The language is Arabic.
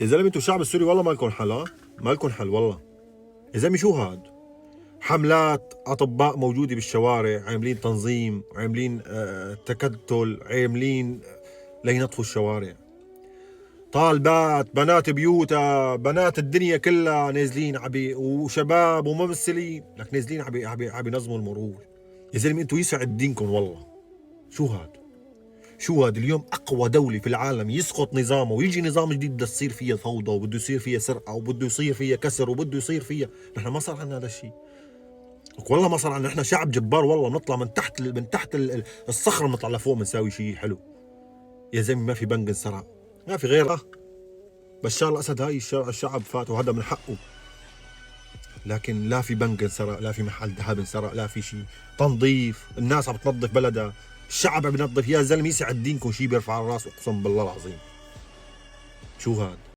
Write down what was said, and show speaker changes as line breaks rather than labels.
يا زلمه انتوا الشعب السوري والله ما لكم حل، ها؟ ما لكم حل والله. يا زلمه شو هاد؟ حملات اطباء موجوده بالشوارع، عاملين تنظيم، عاملين تكتل، عاملين لينظفوا الشوارع. طالبات، بنات بيوتا، بنات الدنيا كلها نازلين وشباب وممثلين لك نازلين عبي ينظموا المرور. يا زلمه انتوا يسعد دينكم والله. شو هاد؟ شو هاد؟ اليوم اقوى دولة في العالم يسقط نظامه ويجي نظام جديد بده يصير فيها فوضى وبده يصير فيها سرقة وبده يصير فيها كسر وبده يصير فيها. نحن ما صار عندنا هذا الشيء. والله ما صار عندنا. نحن شعب جبار والله. بنطلع من تحت الصخرة، بنطلع لفوق بنساوي شيء حلو. يا زلمه ما في بنك انسرق، ما في غيره. بشار الاسد هاي الشعب فات وهذا من حقه. لكن لا في بنك انسرق، لا في محل ذهب انسرق، لا في شيء. تنظيف، الناس عم تنظف بلدها، الشعب عم بنظف. يا زلمه يسعد دينكم شيء بيرفع الراس، اقسم بالله العظيم. شو هاد؟